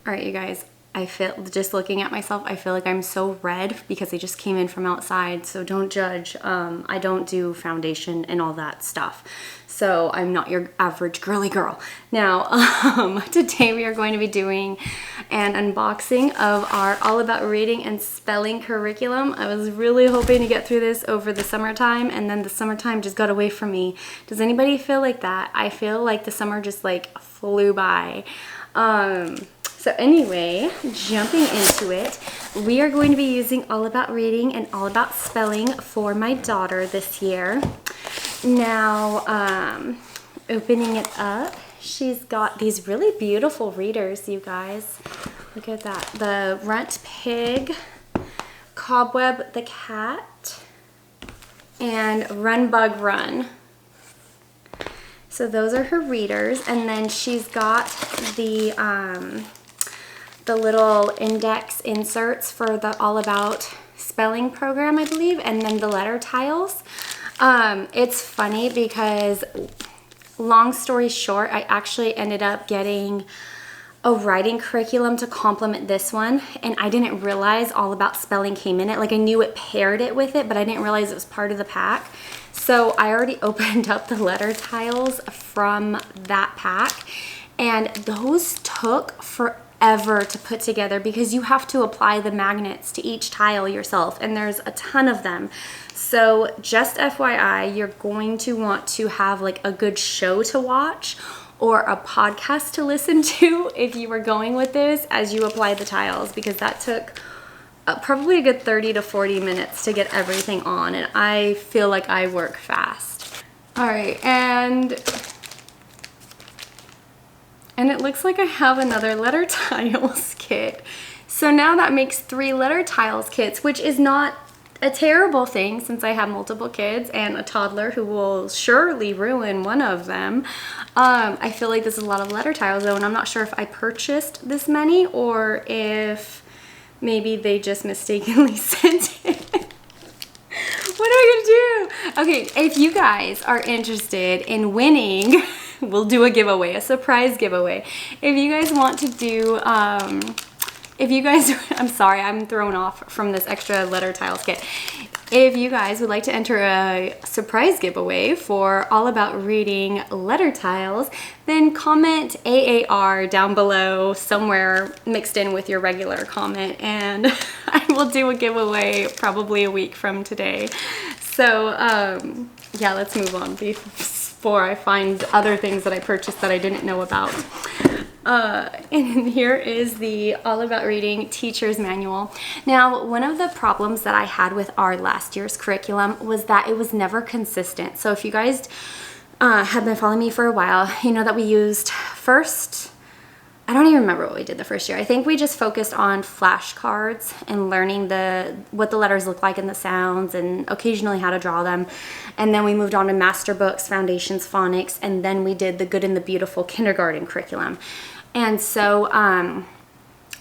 All right, you guys, I feel, just looking at myself, I feel like I'm so red because I just came in from outside, so don't judge. I don't do foundation and all that stuff, so I'm not your average girly girl. Now, today we are going to be doing an unboxing of our All About Reading and Spelling curriculum. I was really hoping to get through this over the summertime, and then the summertime just got away from me. Does anybody feel like that? I feel like the summer just like flew by. So anyway, jumping into it, we are going to be using All About Reading and All About Spelling for my daughter this year. Now, opening it up, she's got these really beautiful readers, you guys. Look at that. The Runt Pig, Cobweb the Cat, and Run Bug Run. So those are her readers, and then she's got the little index inserts for the All About Spelling program, I believe, and then the letter tiles. It's funny because, long story short, I actually ended up getting a writing curriculum to complement this one, and I didn't realize All About Spelling came in it. Like, I knew it paired it with it, but I didn't realize it was part of the pack. So I already opened up the letter tiles from that pack, and those took forever to put together because you have to apply the magnets to each tile yourself, and there's a ton of them. So just FYI, you're going to want to have like a good show to watch or a podcast to listen to if you were going with this as you apply the tiles, because that took probably a good 30 to 40 minutes to get everything on, and I feel like I work fast. All right, and it looks like I have another letter tiles kit. So now that makes 3 letter tiles kits, which is not a terrible thing since I have multiple kids and a toddler who will surely ruin one of them. I feel like this is a lot of letter tiles though, and I'm not sure if I purchased this many or if maybe they just mistakenly sent it. What am I gonna do? Okay, if you guys are interested in winning, we'll do a giveaway, a surprise giveaway. If you guys want to do, if you guys, I'm sorry, I'm thrown off from this extra letter tiles kit. If you guys would like to enter a surprise giveaway for All About Reading letter tiles, then comment AAR down below somewhere mixed in with your regular comment, and I will do a giveaway probably a week from today. So yeah, let's move on before I find other things that I purchased that I didn't know about. And here is the All About Reading Teacher's Manual. Now, one of the problems that I had with our last year's curriculum was that it was never consistent. So if you guys have been following me for a while, you know that we used first, I don't even remember what we did the first year. I think we just focused on flashcards and learning what the letters look like and the sounds, and occasionally how to draw them. And then we moved on to master books, foundations, phonics, and then we did the Good and the Beautiful kindergarten curriculum. And so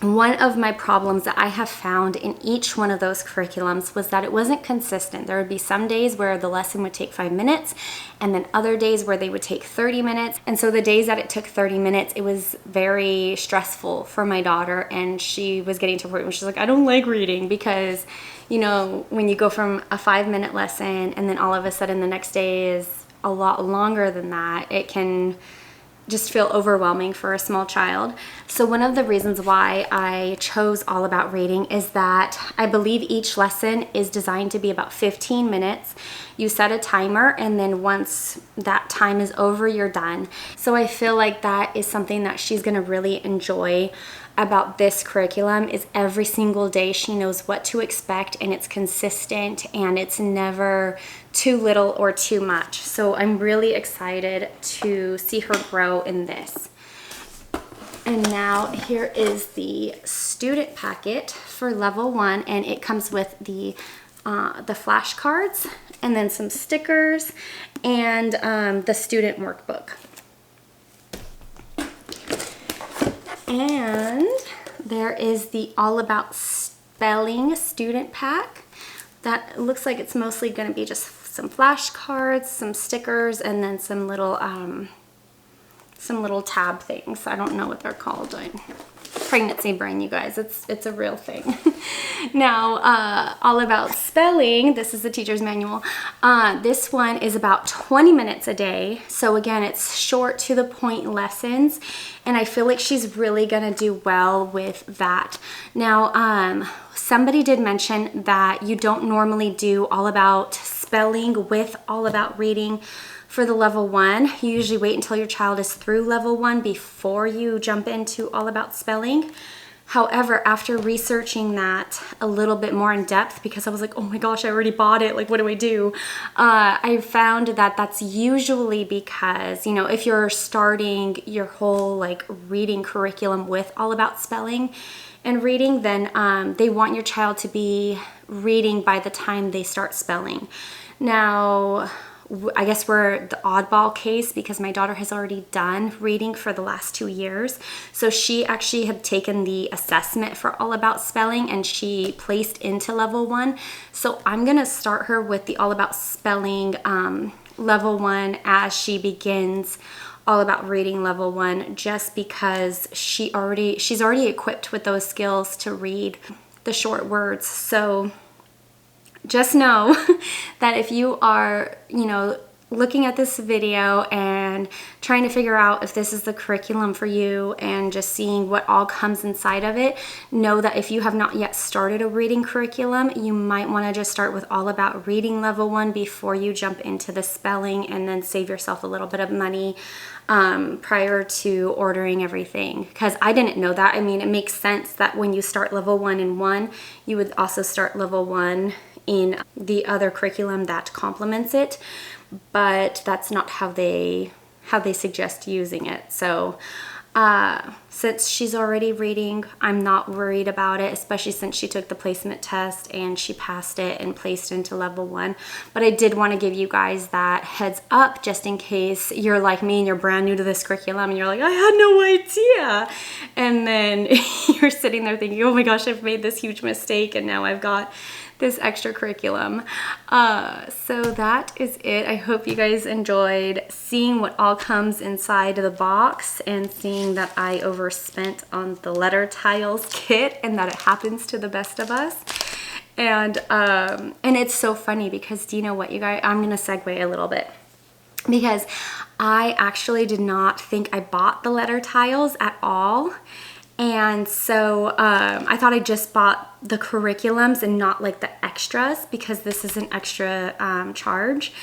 one of my problems that I have found in each one of those curriculums was that it wasn't consistent. There would be some days where the lesson would take 5 minutes, and then other days where they would take 30 minutes. And so the days that it took 30 minutes, it was very stressful for my daughter, and she was getting to a point where she's like, I don't like reading, because, you know, when you go from a 5-minute lesson and then all of a sudden the next day is a lot longer than that, it can just feel overwhelming for a small child. So one of the reasons why I chose All About Reading is that I believe each lesson is designed to be about 15 minutes. You set a timer, and then once that time is over, you're done. So I feel like that is something that she's gonna really enjoy about this curriculum, is every single day she knows what to expect, and it's consistent, and it's never too little or too much. So I'm really excited to see her grow in this. And now here is the student packet for level 1, and it comes with the flashcards, and then some stickers, and the student workbook. And there is the All About Spelling student pack. That looks like it's mostly going to be just some flashcards, some stickers, and then some little tab things. I don't know what they're called. pregnancy brain, you guys. It's a real thing. Now, all about spelling. This is the teacher's manual. This one is about 20 minutes a day. So again, it's short to the point lessons, and I feel like she's really gonna do well with that. Now, somebody did mention that you don't normally do all about spelling with all about reading for the level 1. You usually wait until your child is through level 1 before you jump into all about spelling. However, after researching that a little bit more in depth, because I was like, oh my gosh, I already bought it, like what do I do? I found that that's usually because, you know, if you're starting your whole like reading curriculum with all about spelling and reading, then they want your child to be reading by the time they start spelling. Now, I guess we're the oddball case because my daughter has already done reading for the last 2 years. So she actually had taken the assessment for all about spelling and she placed into level 1. So I'm gonna start her with the all about spelling level 1 as she begins all about reading level 1, just because she's already equipped with those skills to read the short words. So just know that if you are, you know, looking at this video and trying to figure out if this is the curriculum for you and just seeing what all comes inside of it, know that if you have not yet started a reading curriculum, you might want to just start with all about reading level 1 before you jump into the spelling, and then save yourself a little bit of money prior to ordering everything. Because I didn't know that. I mean, it makes sense that when you start level 1 in one, you would also start level 1 in the other curriculum that complements it, but that's not how they suggest using it. So since she's already reading, I'm not worried about it, especially since she took the placement test and she passed it and placed into level 1. But I did want to give you guys that heads up just in case you're like me and you're brand new to this curriculum and you're like, I had no idea. And then you're sitting there thinking, oh my gosh, I've made this huge mistake and now I've got this extra curriculum. So that is it. I hope you guys enjoyed seeing what all comes inside the box and seeing that I overspent on the letter tiles kit and that it happens to the best of us. And it's so funny because, do you know what, you guys, I'm gonna segue a little bit, because I actually did not think I bought the letter tiles at all. And so I thought I just bought the curriculums and not like the extras, because this is an extra charge.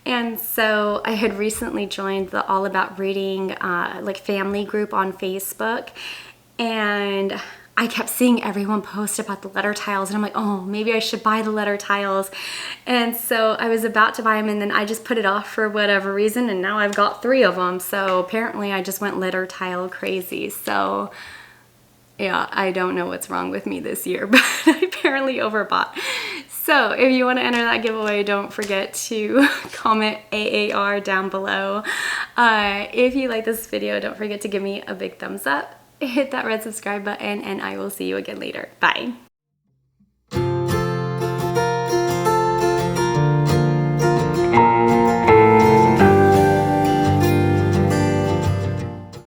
And so I had recently joined the All About Reading like family group on Facebook, and I kept seeing everyone post about the letter tiles, and I'm like, oh, maybe I should buy the letter tiles. And so I was about to buy them, and then I just put it off for whatever reason, and now I've got 3 of them. So apparently I just went letter tile crazy. So yeah, I don't know what's wrong with me this year, but I apparently overbought. So if you want to enter that giveaway, don't forget to comment AAR down below. If you like this video, don't forget to give me a big thumbs up, hit that red subscribe button, and I will see you again later. Bye.